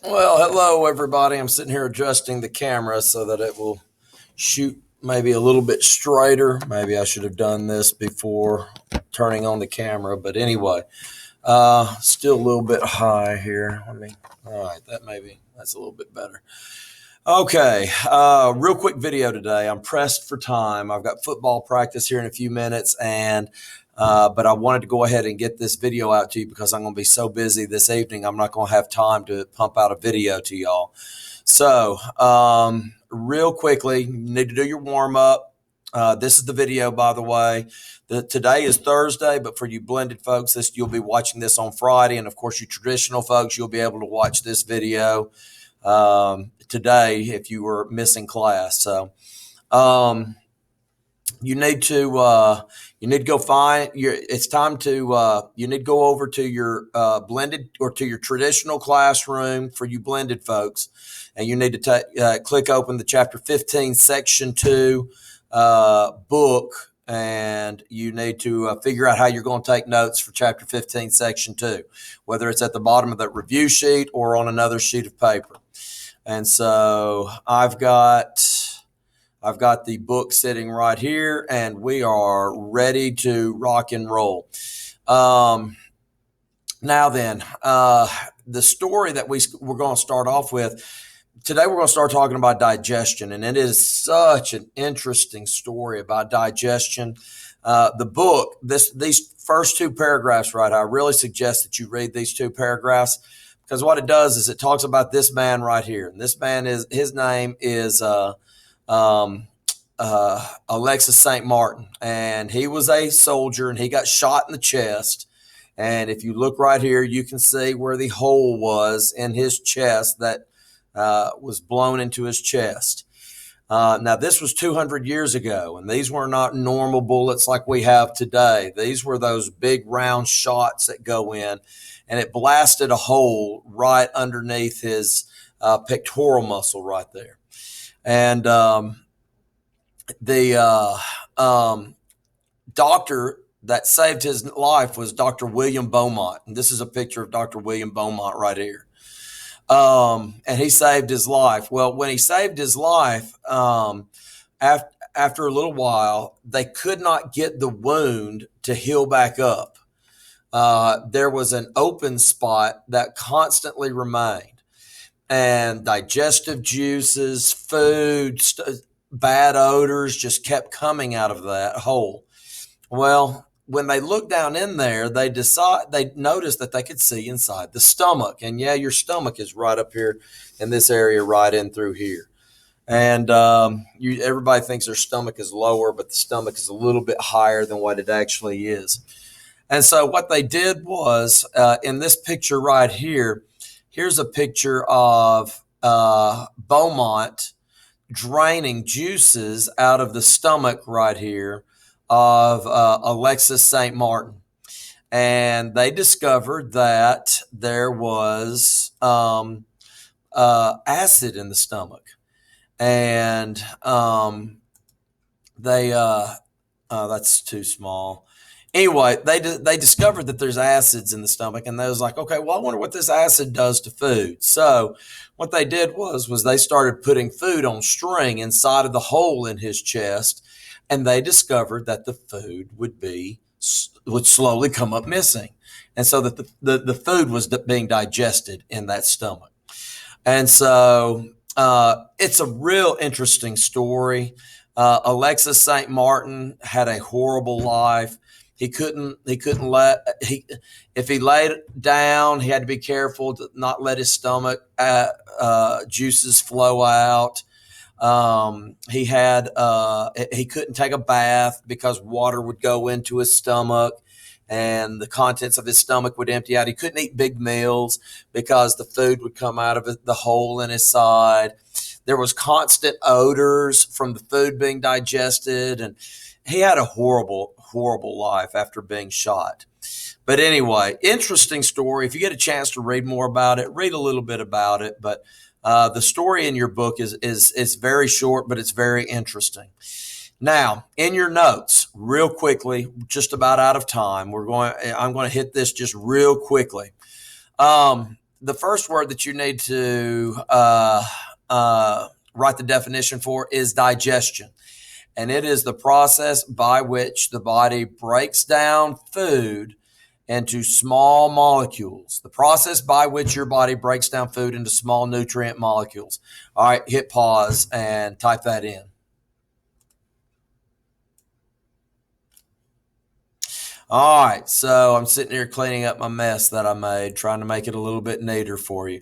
Well, hello everybody. I'm sitting here adjusting the camera so that it will shoot maybe a little bit straighter. Maybe I should have done this before turning on the camera, but anyway, still a little bit high here. All right, that's a little bit better. Okay, real quick video today. I'm pressed for time. I've got football practice here in a few minutes, and but I wanted to go ahead and get this video out to you because I'm going to be so busy this evening. I'm not going to have time to pump out a video to y'all. So, real quickly, you need to do your warm up. This is the video, by the way. Today is Thursday, but for you blended folks, you'll be watching this on Friday, and of course, you traditional folks, you'll be able to watch this video today if you were missing class. So um, you need to go find your. It's time to you need to go over to your blended or to your traditional classroom for you blended folks, and you need to click open the chapter 15, section 2 book. And you need to figure out how you're going to take notes for chapter 15, section 2, whether it's at the bottom of that review sheet or on another sheet of paper. And so I've got the book sitting right here, and we are ready to rock and roll. Now then, the story that we're going to start off with today, we're going to start talking about digestion, and it is such an interesting story about digestion. The book, these first two paragraphs, right? I really suggest that you read these two paragraphs because what it does is it talks about this man right here, and this man his name is Alexis St. Martin, and he was a soldier, and he got shot in the chest. And if you look right here, you can see where the hole was in his chest that was blown into his chest. Now, this was 200 years ago, and these were not normal bullets like we have today. These were those big round shots that go in, and it blasted a hole right underneath his pectoral muscle right there. And the doctor that saved his life was Dr. William Beaumont. And this is a picture of Dr. William Beaumont right here. And he saved his life. Well, when he saved his life, after a little while, they could not get the wound to heal back up. There was an open spot that constantly remained, and digestive juices, food, bad odors just kept coming out of that hole. Well, when they looked down in there, they noticed that they could see inside the stomach. And yeah, your stomach is right up here in this area, right in through here. And everybody thinks their stomach is lower, but the stomach is a little bit higher than what it actually is. And so what they did was, in this picture right here, here's a picture of Beaumont draining juices out of the stomach right here of Alexis St. Martin. And they discovered that there was acid in the stomach. And that's too small. Anyway, they discovered that there's acids in the stomach, and they was like, okay, well, I wonder what this acid does to food. So what they did was they started putting food on string inside of the hole in his chest, and they discovered that the food would slowly come up missing, and so that the food was being digested in that stomach. And so it's a real interesting story. Alexis St. Martin had a horrible life. If he laid down, he had to be careful to not let his stomach juices flow out. He couldn't take a bath because water would go into his stomach and the contents of his stomach would empty out. He couldn't eat big meals because the food would come out of the hole in his side. There was constant odors from the food being digested, and he had a horrible life after being shot. But anyway, interesting story. If you get a chance to read more about it, read a little bit about it. But the story in your book is very short, but it's very interesting. Now, in your notes, real quickly, just about out of time, I'm going to hit this just real quickly. the first word that you need to write the definition for is digestion. And it is the process by which the body breaks down food into small molecules. The process by which your body breaks down food into small nutrient molecules. All right, hit pause and type that in. All right, so I'm sitting here cleaning up my mess that I made, trying to make it a little bit neater for you.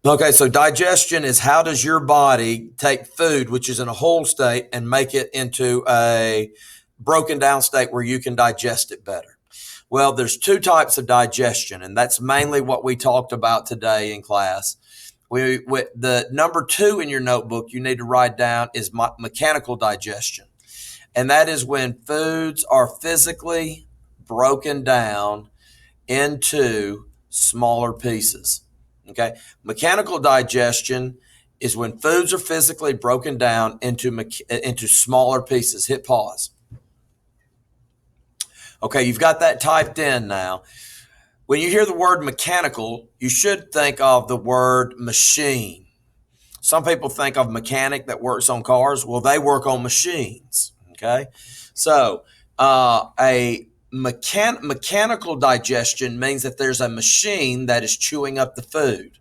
Okay, so digestion is how does your body take food, which is in a whole state, and make it into a broken down state where you can digest it better. Well, there's two types of digestion, and that's mainly what we talked about today in class. The number 2 in your notebook you need to write down is mechanical digestion. And that is when foods are physically broken down into smaller pieces. Okay. Mechanical digestion is when foods are physically broken down into smaller pieces. Hit pause. Okay, you've got that typed in now. When you hear the word mechanical, you should think of the word machine. Some people think of mechanic that works on cars. Well, they work on machines. Okay, so a mechanical digestion means that there's a machine that is chewing up the food.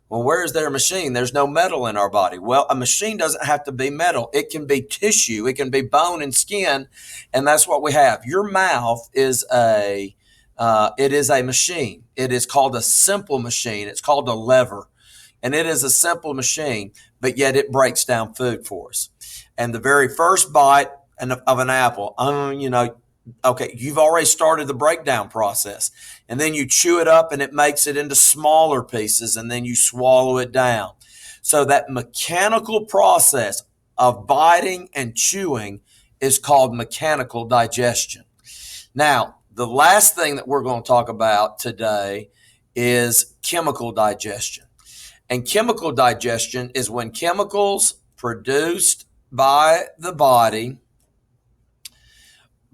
Well, where is there a machine? There's no metal in our body. Well, a machine doesn't have to be metal. It can be tissue. It can be bone and skin, and that's what we have. Your mouth is a machine. It is called a simple machine. It's called a lever, and it is a simple machine, but yet it breaks down food for us. And the very first bite of an apple, okay, you've already started the breakdown process, and then you chew it up and it makes it into smaller pieces, and then you swallow it down. So that mechanical process of biting and chewing is called mechanical digestion. Now, the last thing that we're going to talk about today is chemical digestion. And chemical digestion is when chemicals produced by the body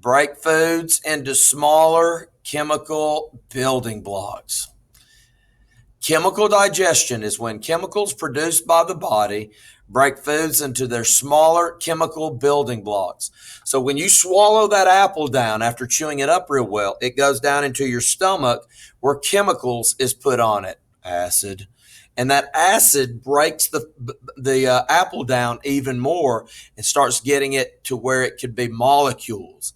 break foods into smaller chemical building blocks. Chemical digestion is when chemicals produced by the body break foods into their smaller chemical building blocks. So when you swallow that apple down after chewing it up real well, it goes down into your stomach where chemicals is put on it, acid. And that acid breaks the apple down even more and starts getting it to where it could be molecules.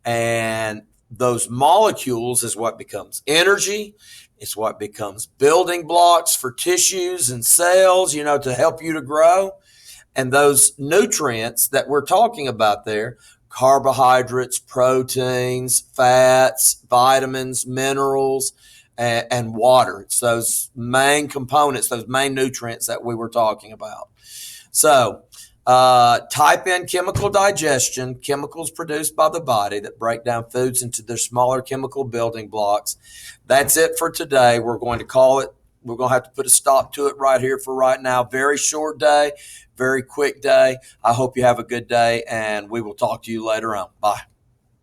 And those molecules is what becomes energy. It's what becomes building blocks for tissues and cells, to help you to grow. And those nutrients that we're talking about there, carbohydrates, proteins, fats, vitamins, minerals, and water. It's those main components, those main nutrients that we were talking about. So type in chemical digestion, chemicals produced by the body that break down foods into their smaller chemical building blocks. That's it for today. We're going to have to put a stop to it right here for right now. Very short day, very quick day. I hope you have a good day, and we will talk to you later on. Bye.